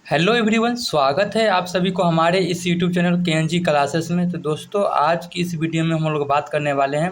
Hello everyone, स्वागत है आप सभी को हमारे इस यूट्यूब चैनल केएनजी क्लासेस में। तो दोस्तों, आज की इस वीडियो में हम लोग बात करने वाले हैं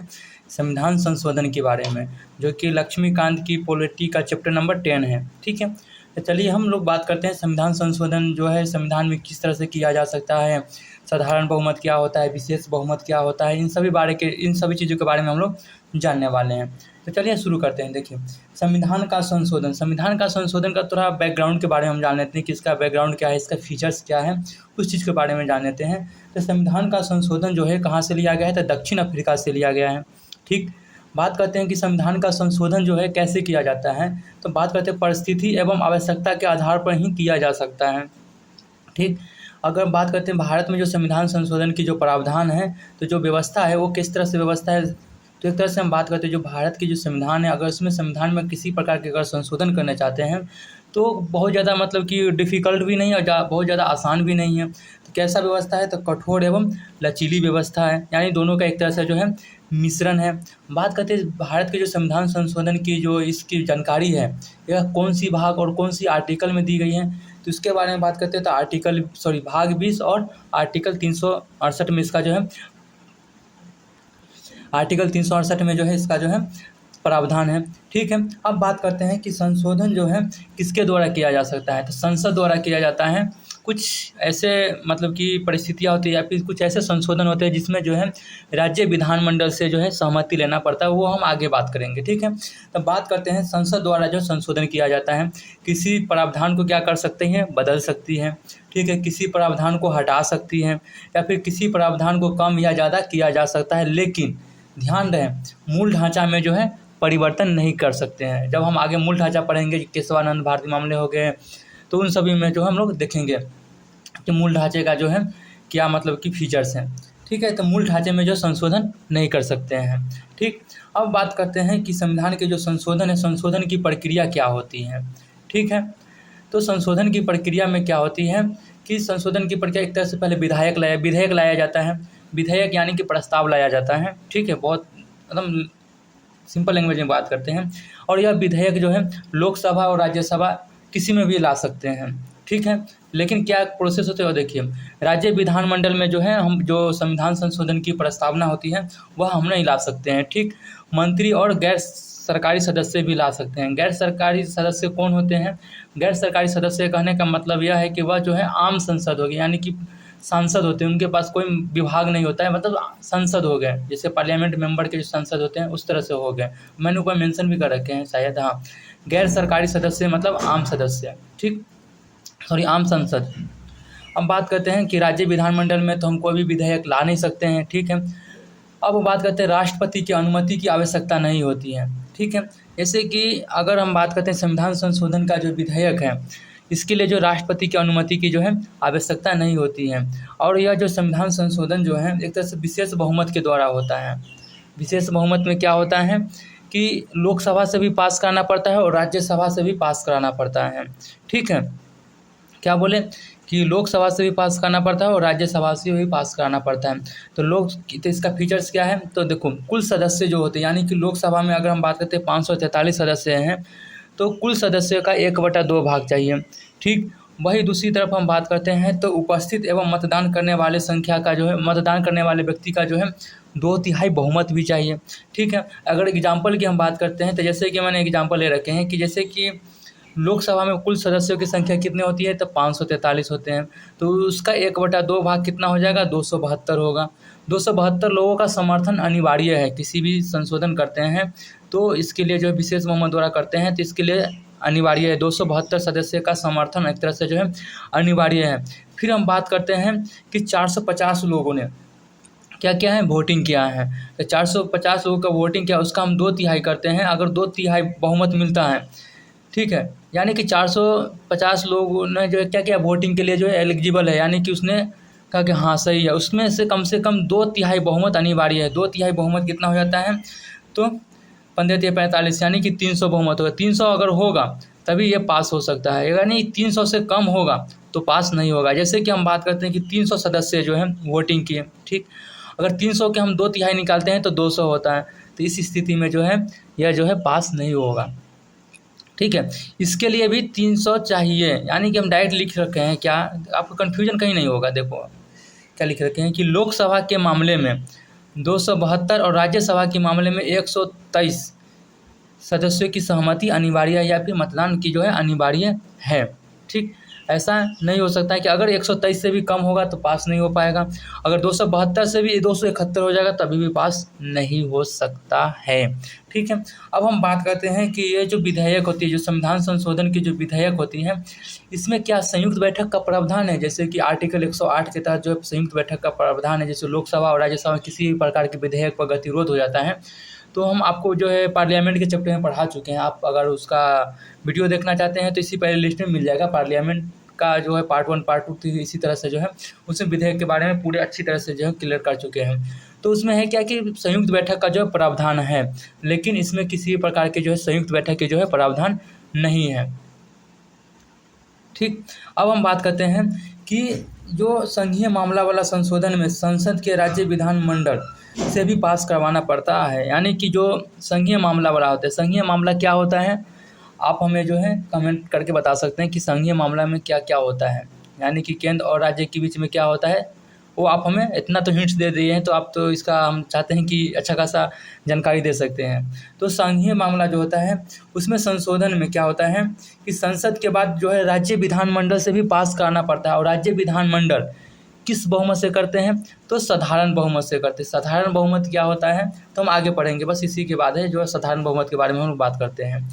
संविधान संशोधन के बारे में, जो कि लक्ष्मीकांत की पॉलिटी का चैप्टर नंबर 10 है। ठीक है, तो चलिए हम लोग बात करते हैं संविधान संशोधन जो है संविधान में किस तरह से किया जा सकता है, साधारण बहुमत क्या होता है, विशेष बहुमत क्या होता है, इन सभी चीज़ों के बारे में हम लोग जानने वाले हैं। तो चलिए शुरू करते हैं। देखिए, संविधान का संशोधन का थोड़ा बैकग्राउंड के बारे में हम जान लेते हैं कि इसका बैकग्राउंड क्या है, इसका फीचर्स क्या है, उस चीज़ के बारे में जान लेते हैं। तो संविधान का संशोधन जो है कहाँ से लिया गया है, तो दक्षिण अफ्रीका से लिया गया है। ठीक, बात करते हैं कि संविधान का संशोधन जो है कैसे किया जाता है, तो बात करते हैं परिस्थिति एवं आवश्यकता के आधार पर ही किया जा सकता है। ठीक, अगर बात करते हैं भारत में जो संविधान संशोधन की जो प्रावधान है, तो जो व्यवस्था है वो किस तरह से व्यवस्था है, तो एक तरह से हम बात करते हैं जो भारत की जो संविधान है, अगर उसमें संविधान में किसी प्रकार के अगर संशोधन करना चाहते हैं तो बहुत ज़्यादा मतलब कि डिफ़िकल्ट भी नहीं है और बहुत ज़्यादा आसान भी नहीं है। तो कैसा व्यवस्था है, तो कठोर एवं लचीली व्यवस्था है, यानी दोनों का एक तरह से जो है मिश्रण है। बात करते हैं भारत के जो संविधान संशोधन की जो इसकी जानकारी है, यह कौन सी भाग और कौन सी आर्टिकल में दी गई है, तो इसके बारे में बात करते हैं। तो भाग 20 और आर्टिकल 368 में इसका जो है आर्टिकल 368 में जो है इसका जो है प्रावधान है। ठीक है, अब बात करते हैं कि संशोधन जो है किसके द्वारा किया जा सकता है, तो संसद द्वारा किया जाता है। कुछ ऐसे मतलब कि परिस्थितियाँ होती है या फिर कुछ ऐसे संशोधन होते हैं जिसमें जो है राज्य विधानमंडल से जो है सहमति लेना पड़ता है, वो हम आगे बात करेंगे। ठीक है, तब बात करते हैं संसद द्वारा जो संशोधन किया जाता है। किसी प्रावधान को क्या कर सकते हैं, बदल सकती है। ठीक है, किसी प्रावधान को हटा सकती है या फिर किसी प्रावधान को कम या ज़्यादा किया जा सकता है, लेकिन ध्यान रहे मूल ढांचा में जो है परिवर्तन नहीं कर सकते हैं। जब हम आगे मूल ढांचा पढ़ेंगे, केशवानंद भारती मामले हो गए, तो उन सभी में जो हम लोग देखेंगे कि मूल ढांचे का जो है क्या मतलब कि फीचर्स हैं। ठीक है, तो मूल ढांचे में जो संशोधन नहीं कर सकते हैं। ठीक, अब बात करते हैं कि संविधान के जो संशोधन है, संशोधन की प्रक्रिया क्या होती है। ठीक है, तो संशोधन की प्रक्रिया में क्या होती है कि संशोधन की प्रक्रिया एक तरह से पहले विधेयक लाया जाता है। विधेयक यानी कि प्रस्ताव लाया जाता है। ठीक है, बहुत एकदम सिंपल लैंग्वेज में बात करते हैं। और यह विधेयक जो है लोकसभा और राज्यसभा किसी में भी ला सकते हैं। ठीक है, लेकिन क्या प्रोसेस होते हैं, देखिए राज्य विधानमंडल में जो है हम जो संविधान संशोधन की प्रस्तावना होती है वह हम नहीं ला सकते हैं। ठीक, मंत्री और गैर सरकारी सदस्य भी ला सकते हैं। गैर सरकारी सदस्य कौन होते हैं, गैर सरकारी सदस्य कहने का मतलब यह है कि वह जो है आम संसद होगी, यानी कि सांसद होते हैं, उनके पास कोई विभाग नहीं होता है, मतलब संसद हो गए, जैसे पार्लियामेंट मेंबर के जो संसद होते हैं उस तरह से हो गए। मैंने ऊपर मेंशन भी कर रखे हैं शायद, हाँ। गैर सरकारी सदस्य मतलब आम सदस्य। ठीक, आम संसद। अब बात करते हैं कि राज्य विधानमंडल में तो हम कोई भी विधेयक ला नहीं सकते हैं। ठीक है, अब बात करते हैं राष्ट्रपति की अनुमति की आवश्यकता नहीं होती है। ठीक है, जैसे कि अगर हम बात करते हैं संविधान संशोधन का जो विधेयक है, इसके लिए जो राष्ट्रपति की अनुमति की जो है आवश्यकता नहीं होती है। और यह जो संविधान संशोधन जो है एक तरह से विशेष बहुमत के द्वारा होता है। विशेष बहुमत में क्या होता है कि लोकसभा से भी पास कराना पड़ता है और राज्यसभा से भी पास कराना पड़ता है। ठीक है, क्या बोले कि लोकसभा से भी पास कराना पड़ता है और राज्यसभा से भी पास कराना पड़ता है। तो इसका फीचर्स क्या है, तो देखो कुल सदस्य जो होते हैं, यानी कि लोकसभा में अगर हम बात करते हैं 543 सदस्य हैं, तो कुल सदस्यों का 1/2 भाग चाहिए। ठीक, वही दूसरी तरफ हम बात करते हैं तो उपस्थित एवं मतदान करने वाले संख्या का जो है, मतदान करने वाले व्यक्ति का जो है 2/3 बहुमत भी चाहिए। ठीक है, अगर एग्जाम्पल की हम बात करते हैं तो जैसे कि मैंने एग्जाम्पल ले रखे हैं कि जैसे कि लोकसभा में कुल सदस्यों की संख्या कितनी होती है, तो 543 होते हैं, तो उसका 1/2 भाग कितना हो जाएगा, 272 होगा। 272 लोगों का समर्थन अनिवार्य है, किसी भी संशोधन करते हैं तो इसके लिए जो विशेष बहुमत द्वारा करते हैं तो इसके लिए अनिवार्य है, 272 सदस्य का समर्थन एक तरह से जो है अनिवार्य है। फिर हम बात करते हैं कि 450 लोगों ने क्या क्या है, वोटिंग किया है। तो 450 लोगों का वोटिंग किया, उसका हम 2/3 करते हैं, अगर 2/3 बहुमत मिलता है। ठीक है, यानी कि 450 लोगों ने जो है क्या किया, वोटिंग के लिए जो है एलिजिबल है, यानी कि उसने कहा कि हाँ सही है, उसमें से कम 2/3 बहुमत अनिवार्य है। 2/3 बहुमत कितना हो जाता है, तो 15 × 45 यानी कि 300 बहुमत होगा। 300 अगर होगा तभी ये पास हो सकता है, यानी 300 से कम होगा तो पास नहीं होगा। जैसे कि हम बात करते हैं कि 300 सदस्य जो हैं वोटिंग किए। ठीक, अगर 300 के हम 2/3 निकालते हैं तो 200 होता है, तो इस स्थिति में जो है यह जो है पास नहीं होगा। ठीक है। इसके लिए भी 300 चाहिए, यानी कि हम डायरेक्ट लिख रखे हैं क्या, आपको कन्फ्यूजन कहीं नहीं होगा। देखो क्या लिख रखे हैं कि लोकसभा के मामले में 272 और राज्यसभा के मामले में 123 सदस्यों की सहमति अनिवार्य है, या फिर मतदान की जो है अनिवार्य है। ठीक, ऐसा नहीं हो सकता है कि अगर 123 से भी कम होगा तो पास नहीं हो पाएगा, अगर 272 से भी 271 हो जाएगा तभी भी पास नहीं हो सकता है। ठीक है। अब हम बात करते हैं कि ये जो विधेयक होती है, जो संविधान संशोधन की जो विधेयक होती है, इसमें क्या संयुक्त बैठक का प्रावधान है। जैसे कि आर्टिकल 108 के तहत जो संयुक्त बैठक का प्रावधान है, जैसे लोकसभा और राज्यसभा में किसी भी प्रकार के विधेयक पर गतिरोध हो जाता है तो हम आपको जो है पार्लियामेंट के चैप्टर में पढ़ा चुके हैं। आप अगर उसका वीडियो देखना चाहते हैं तो इसी प्ले लिस्ट में मिल जाएगा। पार्लियामेंट का जो है पार्ट 1 पार्ट 2 इसी तरह से जो है उसमें विधेयक के बारे में पूरे अच्छी तरह से जो है क्लियर कर चुके हैं। तो उसमें है क्या कि संयुक्त बैठक का जो है प्रावधान है, लेकिन इसमें किसी भी प्रकार के जो है संयुक्त बैठक के जो है प्रावधान नहीं है। ठीक, अब हम बात करते हैं कि जो संघीय मामला वाला संशोधन में संसद के राज्य विधानमंडल से भी पास करवाना पड़ता है। यानी कि जो संघीय मामला वाला होता है, संघीय मामला क्या होता है, आप हमें जो है कमेंट करके बता सकते हैं कि संघीय मामला में क्या क्या होता है, यानी कि केंद्र और राज्य के बीच में क्या होता है। वो आप हमें इतना तो हिंट्स दे दिए हैं, तो आप तो इसका हम चाहते हैं कि अच्छा खासा जानकारी दे सकते हैं। तो संघीय मामला जो होता है उसमें संशोधन में क्या होता है कि संसद के बाद जो है राज्य विधानमंडल से भी पास कराना पड़ता है, और राज्य विधानमंडल किस बहुमत से करते हैं, तो साधारण बहुमत से करते हैं। साधारण बहुमत क्या होता है तो हम आगे पढ़ेंगे, बस इसी के बाद है जो है साधारण बहुमत के बारे में हम बात करते हैं।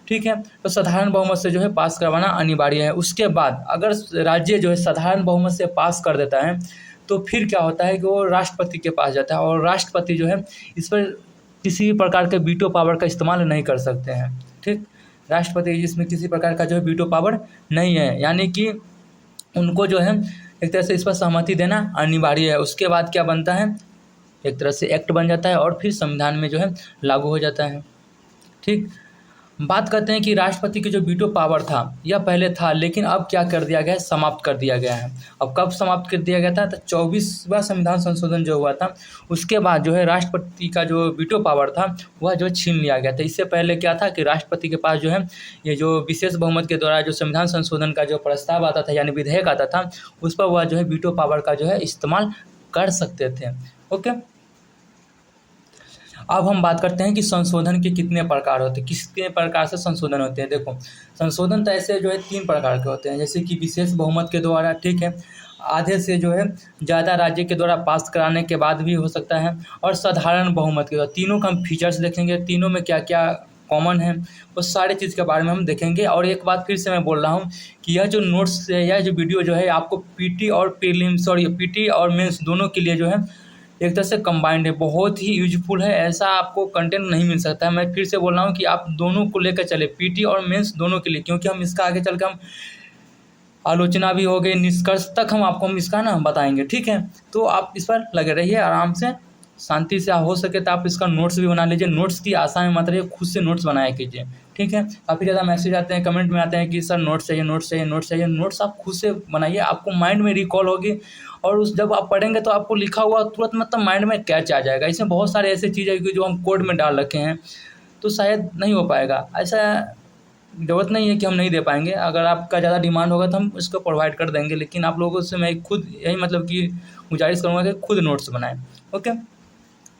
ठीक है, तो साधारण बहुमत से जो है पास करवाना अनिवार्य है। उसके बाद अगर राज्य जो है साधारण बहुमत से पास कर देता है तो फिर क्या होता है कि वो राष्ट्रपति के पास जाता है, और राष्ट्रपति जो है इस पर किसी भी प्रकार के वीटो पावर का इस्तेमाल नहीं कर सकते हैं। ठीक, राष्ट्रपति इसमें किसी प्रकार का जो है वीटो पावर नहीं है, यानी कि उनको जो है एक तरह से इस पर सहमति देना अनिवार्य है। उसके बाद क्या बनता है, एक तरह से एक्ट बन जाता है और फिर संविधान में जो है लागू हो जाता है। ठीक, बात करते हैं कि राष्ट्रपति की जो वीटो पावर था यह पहले था, लेकिन अब क्या कर दिया गया है, समाप्त कर दिया गया है। अब कब समाप्त कर दिया गया था, तो 24वां संविधान संशोधन जो हुआ था उसके बाद जो है राष्ट्रपति का जो वीटो पावर था वह जो छीन लिया गया था। इससे पहले क्या था कि राष्ट्रपति के पास जो है ये जो विशेष बहुमत के द्वारा जो संविधान संशोधन का जो प्रस्ताव आता था यानी विधेयक आता था उस पर वह जो है वीटो पावर का जो है इस्तेमाल कर सकते थे। ओके, अब हम बात करते हैं कि संशोधन के कितने प्रकार होते हैं, कितने प्रकार से संशोधन होते हैं। देखो संशोधन तो ऐसे जो है 3 प्रकार के होते हैं, जैसे कि विशेष बहुमत के द्वारा, ठीक है, आधे से जो है ज़्यादा राज्य के द्वारा पास कराने के बाद भी हो सकता है, और साधारण बहुमत के द्वारा। तीनों का हम फीचर्स देखेंगे, तीनों में क्या क्या कॉमन है वो सारे चीज़ के बारे में हम देखेंगे। और एक बात फिर से मैं बोल रहा हूँ कि यह जो नोट्स है, यह जो वीडियो जो है आपको पीटी और प्रीलिम्स और पीटी और मेंस दोनों के लिए जो है एक तरह से कंबाइंड है, बहुत ही यूजफुल है। ऐसा आपको कंटेंट नहीं मिल सकता है। मैं फिर से बोल रहा हूँ कि आप दोनों को लेकर चले, पीटी और मेंस दोनों के लिए, क्योंकि हम इसका आगे चल कर हम आलोचना भी हो गई, निष्कर्ष तक हम इसका ना बताएंगे। ठीक है, तो आप इस पर लगे रहिए आराम से, शांति से। हो सके तो आप इसका नोट्स भी बना लीजिए। नोट्स की आशा में मत रहिए, खुद से नोट्स बनाया कीजिए। ठीक है, काफ़ी ज़्यादा मैसेज आते हैं, कमेंट में आते हैं कि सर नोट्स चाहिए, नोट्स चाहिए, नोट्स चाहिए। नोट्स आप खुद से बनाइए, आपको माइंड में रिकॉल होगी, और उस जब आप पढ़ेंगे तो आपको लिखा हुआ तुरंत मतलब माइंड में कैच आ जाएगा। इसमें बहुत सारे ऐसे चीज़ें हैं कि जो हम कोड में डाल रखे हैं तो शायद नहीं हो पाएगा। ऐसा ज़रूरत नहीं है कि हम नहीं दे पाएंगे, अगर आपका ज़्यादा डिमांड होगा तो हम इसको प्रोवाइड कर देंगे, लेकिन आप लोगों से मैं खुद यही मतलब कि गुजारिश करूँगा कि खुद नोट्स बनाएं। ओके,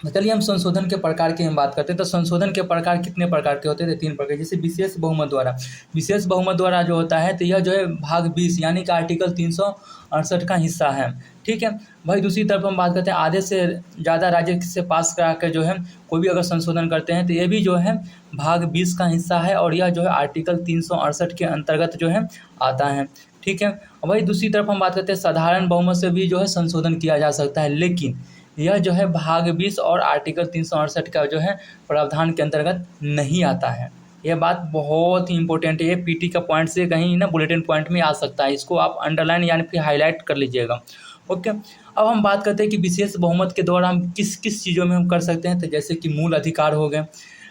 चलिए हम संशोधन के प्रकार की हम बात करते हैं। तो संशोधन के प्रकार कितने प्रकार के होते हैं, 3 प्रकार। जैसे विशेष बहुमत द्वारा, विशेष बहुमत द्वारा जो होता है तो यह जो है भाग 20 यानी कि आर्टिकल 368 का हिस्सा है। ठीक है भाई, दूसरी तरफ हम बात करते हैं आधे से ज़्यादा राज्य से पास करा कर जो है कोई भी अगर संशोधन करते हैं तो ये भी जो है भाग 20 का हिस्सा है, और यह जो है आर्टिकल 368 के अंतर्गत जो है आता है। ठीक है, वही दूसरी तरफ हम बात करते हैं साधारण बहुमत से भी जो है संशोधन किया जा सकता है, लेकिन यह जो है भाग 20 और आर्टिकल 368 का जो है प्रावधान के अंतर्गत नहीं आता है। यह बात बहुत ही इंपॉर्टेंट है, ये पीटी का पॉइंट से कहीं ना बुलेटिन पॉइंट में आ सकता है, इसको आप अंडरलाइन यानी फिर हाईलाइट कर लीजिएगा। ओके, अब हम बात करते हैं कि विशेष बहुमत के द्वारा हम किस किस चीज़ों में हम कर सकते हैं। तो जैसे कि मूल अधिकार हो गए,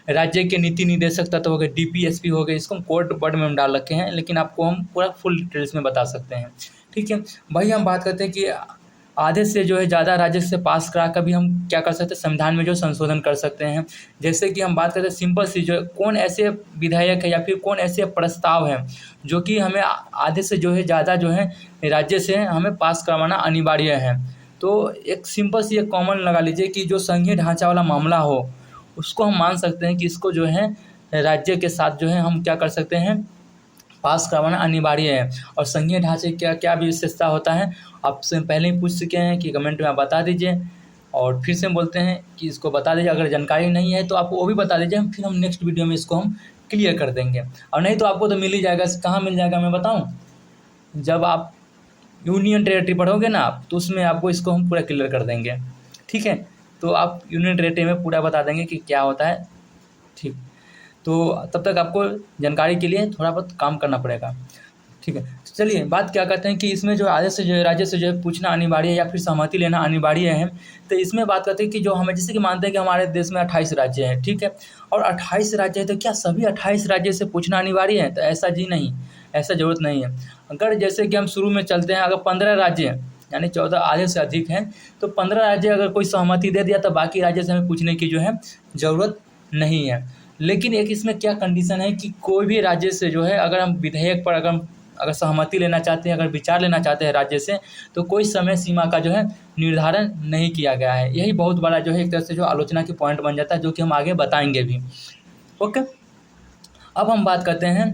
राज्य के नीति निर्देशक तत्व हो गए, डीपीएसपी हो गए, इसको हम कोड वर्ड में हम डाल रखे हैं, लेकिन आपको हम पूरा फुल डिटेल्स में बता सकते हैं। ठीक है भाई, हम बात करते हैं कि आधे से जो है ज़्यादा राज्य से पास करा कर भी हम क्या कर सकते हैं, संविधान में जो संशोधन कर सकते हैं। जैसे कि हम बात करते हैं सिंपल सी, जो कौन ऐसे विधायक है या फिर कौन ऐसे प्रस्ताव हैं जो कि हमें आधे से जो है ज़्यादा जो है राज्य से हमें पास करवाना अनिवार्य है। तो एक सिंपल सी एक कॉमन लगा लीजिए कि जो संघीय ढांचा वाला मामला हो, उसको हम मान सकते हैं कि इसको जो है राज्य के साथ जो है हम क्या कर सकते हैं, पास करवाना अनिवार्य है। और संघीय ढांचे क्या क्या विशेषता होता है, आपसे पहले ही पूछ चुके हैं कि कमेंट में आप बता दीजिए। और फिर से हम बोलते हैं कि इसको बता दीजिए, अगर जानकारी नहीं है तो आप वो भी बता दीजिए, फिर हम नेक्स्ट वीडियो में इसको हम क्लियर कर देंगे। और नहीं तो आपको तो मिल ही जाएगा। कहाँ मिल जाएगा मैं बताऊँ, जब आप यूनियन टेरेटरी पढ़ोगे ना आप, तो उसमें आपको इसको हम पूरा क्लियर कर देंगे। ठीक है, तो आप यूनियन टेरेटरी में पूरा बता देंगे कि क्या होता है। ठीक, तो तब तक आपको जानकारी के लिए थोड़ा बहुत काम करना पड़ेगा। ठीक है, तो चलिए बात क्या करते हैं कि इसमें जो आधे से जो है राज्य से जो है पूछना अनिवार्य है या फिर सहमति लेना अनिवार्य है। तो इसमें बात करते हैं कि जो हमें जैसे कि मानते हैं कि हमारे देश में 28 राज्य हैं। ठीक है, और 28 राज्य है तो क्या सभी 28 राज्य से पूछना अनिवार्य है? तो ऐसा जी नहीं, ऐसा ज़रूरत नहीं है। अगर जैसे कि हम शुरू में चलते हैं, अगर 15 राज्य हैं यानी 14 आधे से अधिक हैं, तो 15 राज्य अगर कोई सहमति दे दिया तो बाकी राज्य से हमें पूछने की जो है ज़रूरत नहीं है। लेकिन एक इसमें क्या कंडीशन है कि कोई भी राज्य से जो है अगर हम विधेयक पर अगर सहमति लेना चाहते हैं, अगर विचार लेना चाहते हैं राज्य से, तो कोई समय सीमा का जो है निर्धारण नहीं किया गया है। यही बहुत बड़ा जो है एक तरह से जो आलोचना की पॉइंट बन जाता है, जो कि हम आगे बताएंगे भी। ओके, अब हम बात करते हैं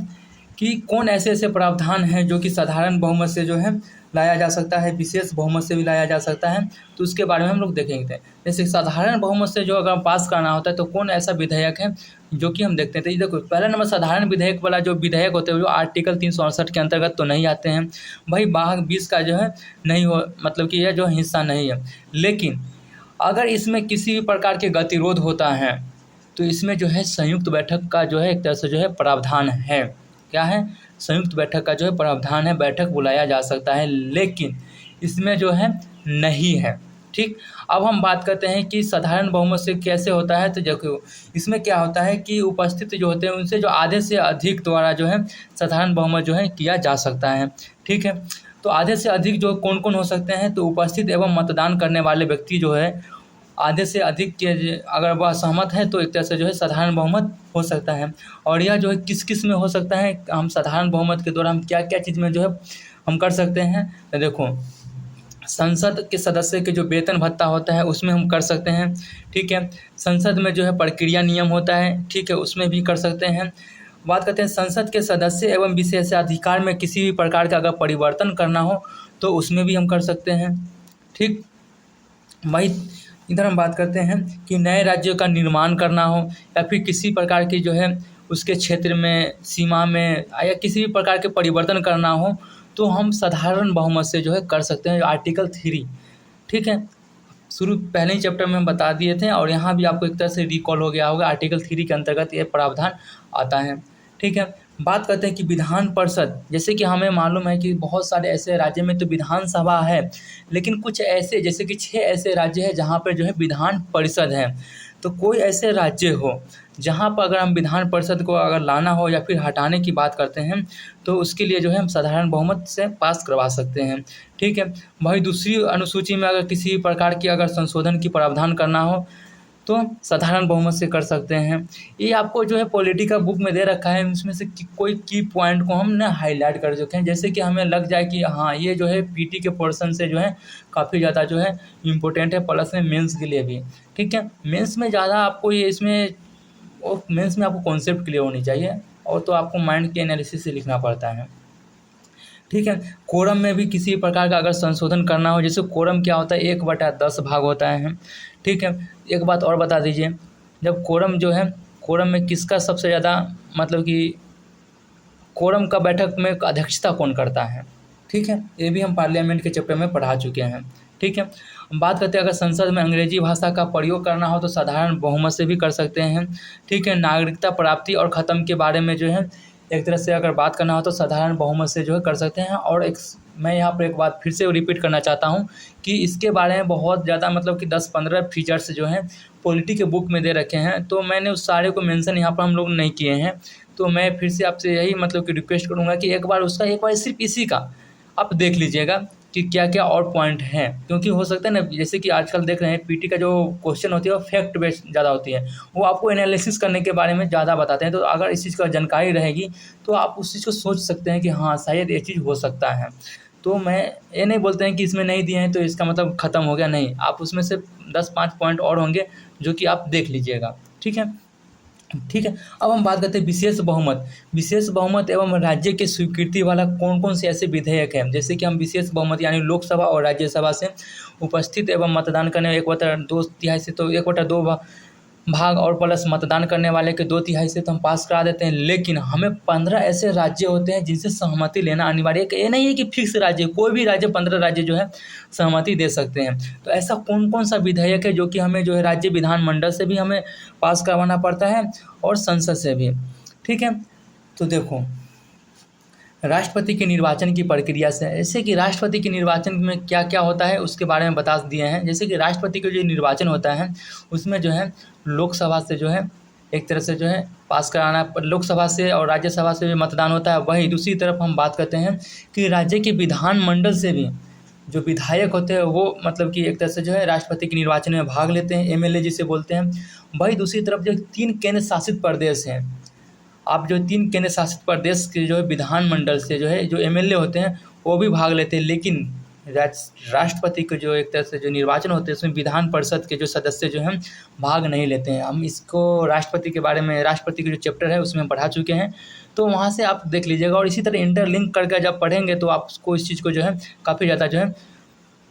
कि कौन ऐसे ऐसे प्रावधान हैं जो कि साधारण बहुमत से जो है लाया जा सकता है, विशेष बहुमत से भी लाया जा सकता है। तो उसके बारे में हम लोग देखेंगे। जैसे साधारण बहुमत से जो अगर पास करना होता है तो कौन ऐसा विधेयक है जो कि हम देखते हैं। तो देखो, पहला नंबर साधारण विधेयक वाला जो विधेयक होते हैं जो आर्टिकल 368 के अंतर्गत तो नहीं आते हैं। वही भाग 20 का जो है नहीं हो, मतलब कि यह जो हिस्सा नहीं है। लेकिन अगर इसमें किसी भी प्रकार के गतिरोध होता है तो इसमें जो है संयुक्त बैठक का जो है एक तरह से जो है प्रावधान है। क्या है? संयुक्त बैठक का जो है प्रावधान है, बैठक बुलाया जा सकता है, लेकिन इसमें जो है नहीं है। ठीक, अब हम बात करते हैं कि साधारण बहुमत से कैसे होता है। तो देखो, इसमें क्या होता है कि उपस्थित जो होते हैं उनसे जो आधे से अधिक द्वारा जो है साधारण बहुमत जो है किया जा सकता है। ठीक है, तो आधे से अधिक जो कौन कौन हो सकते हैं, तो उपस्थित एवं मतदान करने वाले व्यक्ति जो है आधे से अधिक के अगर वह सहमत है तो एक तरह से जो है साधारण बहुमत हो सकता है। और यह जो है किस किस में हो सकता है, हम साधारण बहुमत के द्वारा हम क्या क्या चीज़ में जो है हम कर सकते हैं। तो देखो, संसद के सदस्य के जो वेतन भत्ता होता है उसमें हम कर सकते हैं। ठीक है, संसद में जो है प्रक्रिया नियम होता है, ठीक है, उसमें भी कर सकते हैं। बात करते हैं संसद के सदस्य एवं विशेषाधिकार में किसी भी प्रकार का अगर परिवर्तन करना हो तो उसमें भी हम कर सकते हैं। ठीक, वही इधर हम बात करते हैं कि नए राज्यों का निर्माण करना हो या फिर किसी प्रकार की जो है उसके क्षेत्र में, सीमा में या किसी भी प्रकार के परिवर्तन करना हो तो हम साधारण बहुमत से जो है कर सकते हैं। आर्टिकल 3, ठीक है, शुरू पहले ही चैप्टर में हम बता दिए थे और यहाँ भी आपको एक तरह से रिकॉल हो गया होगा। आर्टिकल 3 के अंतर्गत ये प्रावधान आता है। ठीक है, बात करते हैं कि विधान परिषद, जैसे कि हमें मालूम है कि बहुत सारे ऐसे राज्य में तो विधानसभा है, लेकिन कुछ ऐसे जैसे कि 6 ऐसे राज्य हैं जहाँ पर जो है विधान परिषद है। तो कोई ऐसे राज्य हो जहाँ पर अगर हम विधान परिषद को अगर लाना हो या फिर हटाने की बात करते हैं तो उसके लिए जो है हम साधारण बहुमत से पास करवा सकते हैं। ठीक है, वही दूसरी अनुसूची में अगर किसी प्रकार की अगर संशोधन की प्रावधान करना हो तो साधारण बहुमत से कर सकते हैं। ये आपको जो है पॉलिटी का बुक में दे रखा है, इसमें से कोई की पॉइंट को हमने हाईलाइट कर चुके हैं, जैसे कि हमें लग जाए कि हाँ ये जो है पीटी के पोर्शन से जो है काफ़ी ज़्यादा जो है इम्पोर्टेंट है, प्लस में मेंस के लिए भी। ठीक है, मेंस में ज़्यादा आपको ये इसमें और मेंस में आपको कॉन्सेप्ट क्लियर होनी चाहिए और तो आपको माइंड के एनालिसिस से लिखना पड़ता है। ठीक है, कोरम में भी किसी प्रकार का अगर संशोधन करना हो, जैसे कोरम क्या होता है 1/10 भाग होता है। ठीक है, एक बात और बता दीजिए, जब कोरम जो है, कोरम में किसका सबसे ज़्यादा मतलब कि कोरम का बैठक में अध्यक्षता कौन करता है। ठीक है, ये भी हम पार्लियामेंट के चैप्टर में पढ़ा चुके हैं। ठीक है, बात करते हैं अगर संसद में अंग्रेजी भाषा का प्रयोग करना हो तो साधारण बहुमत से भी कर सकते हैं। ठीक है, नागरिकता प्राप्ति और ख़त्म के बारे में जो है एक तरह से अगर बात करना हो तो साधारण बहुमत से जो है कर सकते हैं। और मैं यहाँ पर एक बात फिर से रिपीट करना चाहता हूँ कि इसके बारे में बहुत ज़्यादा मतलब कि 10-15 फीचर्स जो हैं पॉलिटी के बुक में दे रखे हैं, तो मैंने उस सारे को मेंशन यहाँ पर हम लोग नहीं किए हैं। तो मैं फिर से आपसे यही मतलब कि रिक्वेस्ट करूँगा कि एक बार सिर्फ इसी का आप देख लीजिएगा, कि क्या क्या और पॉइंट हैं, क्योंकि हो सकता है ना, जैसे कि आजकल देख रहे हैं पीटी का जो क्वेश्चन होती है वो फैक्ट बेस्ड ज़्यादा होती है, वो आपको एनालिसिस करने के बारे में ज़्यादा बताते हैं। तो अगर इस चीज़ का जानकारी रहेगी तो आप उस चीज़ को सोच सकते हैं कि हाँ शायद ये चीज़ हो सकता है। तो मैं ये नहीं बोलते हैं कि इसमें नहीं दिए हैं तो इसका मतलब ख़त्म हो गया, नहीं, आप उसमें से 10-5 पॉइंट और होंगे जो कि आप देख लीजिएगा। ठीक है, ठीक है। अब हम बात करते हैं विशेष बहुमत। विशेष बहुमत एवं राज्य की स्वीकृति वाला कौन कौन से ऐसे विधेयक हैं, जैसे कि हम विशेष बहुमत यानी लोकसभा और राज्यसभा से उपस्थित एवं मतदान करने 1/2 से, तो 1/2 भाग और प्लस मतदान करने वाले के 2/3 से तो हम पास करा देते हैं। लेकिन हमें 15 ऐसे राज्य होते हैं जिनसे सहमति लेना अनिवार्य है। ये नहीं है कि फिक्स राज्य, कोई भी राज्य, 15 राज्य जो है सहमति दे सकते हैं। तो ऐसा कौन कौन सा विधेयक है जो कि हमें जो है राज्य विधानमंडल से भी हमें पास करवाना पड़ता है और संसद से भी। ठीक है, तो देखो राष्ट्रपति के निर्वाचन की प्रक्रिया से, जैसे कि राष्ट्रपति के निर्वाचन में क्या क्या होता है उसके बारे में बता दिए हैं। जैसे कि राष्ट्रपति का जो निर्वाचन होता है उसमें जो है लोकसभा से जो है एक तरह से जो है पास कराना, लोकसभा से और राज्यसभा से भी मतदान होता है। वहीं दूसरी तरफ हम बात करते हैं कि राज्य के विधानमंडल से भी जो विधायक होते हैं वो मतलब कि एक तरह से जो है राष्ट्रपति के निर्वाचन में भाग लेते हैं, एमएलए जिसे बोलते हैं। वहीं दूसरी तरफ जो 3 केंद्र शासित प्रदेश हैं, आप जो 3 केंद्र शासित प्रदेश के जो है विधानमंडल से जो है जो एमएलए होते हैं वो भी भाग लेते हैं। लेकिन राष्ट्रपति के जो एक तरह से जो निर्वाचन होते हैं उसमें विधान परिषद के जो सदस्य जो हैं भाग नहीं लेते हैं। हम इसको राष्ट्रपति के बारे में, राष्ट्रपति के जो चैप्टर है उसमें पढ़ा चुके हैं, तो वहाँ से आप देख लीजिएगा। और इसी तरह इंटरलिंक करके जब पढ़ेंगे तो आपको इस चीज़ को जो है काफ़ी ज़्यादा जो है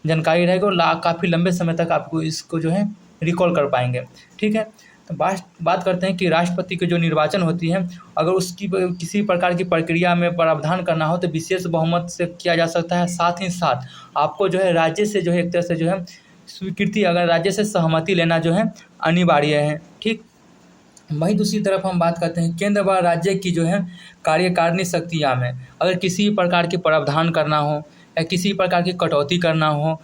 जानकारी रहेगी और काफ़ी लंबे समय तक आपको इसको जो है रिकॉल कर पाएंगे। ठीक है, तो बात करते हैं कि राष्ट्रपति की जो निर्वाचन होती है, अगर उसकी किसी प्रकार की प्रक्रिया में प्रावधान करना हो तो विशेष बहुमत से किया जा सकता है। साथ ही साथ आपको जो है राज्य से जो है एक तरह से जो है स्वीकृति, अगर राज्य से सहमति लेना जो है अनिवार्य है। ठीक, वहीं दूसरी तरफ हम बात करते हैं केंद्र व राज्य की जो है कार्यकारिणी शक्तियाँ में अगर किसी प्रकार के प्रावधान करना हो या किसी प्रकार की कटौती करना हो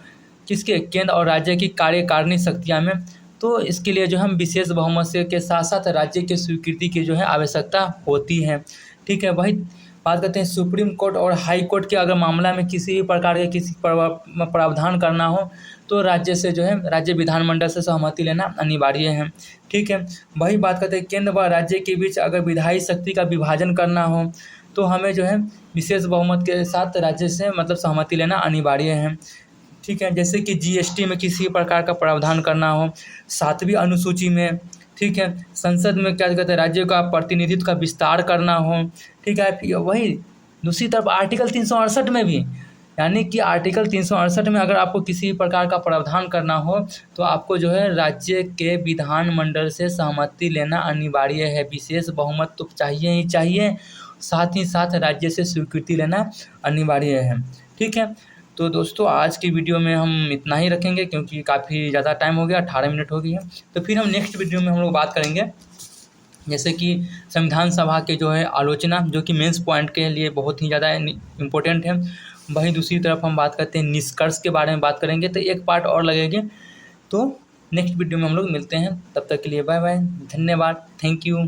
किसके, केंद्र और राज्य की कार्यकारिणी शक्तियाँ में, तो इसके लिए जो हम विशेष बहुमत से के साथ साथ राज्य की स्वीकृति की जो है आवश्यकता होती है। ठीक है, वही बात करते हैं सुप्रीम कोर्ट और हाई कोर्ट के अगर मामला में किसी भी प्रकार के किसी प्रावधान करना हो तो राज्य से जो है राज्य विधानमंडल से सहमति लेना अनिवार्य है। ठीक है, वही बात करते हैं केंद्र व राज्य के बीच अगर विधायी शक्ति का विभाजन करना हो तो हमें जो है विशेष बहुमत के साथ राज्य से मतलब सहमति लेना अनिवार्य है। ठीक है, जैसे कि जीएसटी में किसी प्रकार का प्रावधान करना हो, 7वीं अनुसूची में, ठीक है, संसद में क्या कहते हैं राज्यों का प्रतिनिधित्व का विस्तार करना हो। ठीक है, वही दूसरी तरफ आर्टिकल 368 में भी, यानी कि आर्टिकल 368 में अगर आपको किसी प्रकार का प्रावधान करना हो तो आपको जो है राज्य के विधानमंडल से सहमति लेना अनिवार्य है। विशेष बहुमत तो चाहिए ही चाहिए, साथ ही साथ राज्य से स्वीकृति लेना अनिवार्य है। ठीक है, तो दोस्तों आज की वीडियो में हम इतना ही रखेंगे क्योंकि काफ़ी ज़्यादा टाइम हो गया, 18 मिनट हो गई है। तो फिर हम नेक्स्ट वीडियो में हम लोग बात करेंगे जैसे कि संविधान सभा के जो है आलोचना, जो कि मेंस पॉइंट के लिए बहुत ही ज़्यादा इम्पोर्टेंट है। वहीं दूसरी तरफ हम बात करते हैं निष्कर्ष के बारे में बात करेंगे, तो एक पार्ट और लगेगी। तो नेक्स्ट वीडियो में हम लोग मिलते हैं, तब तक के लिए बाय बाय, धन्यवाद, थैंक यू।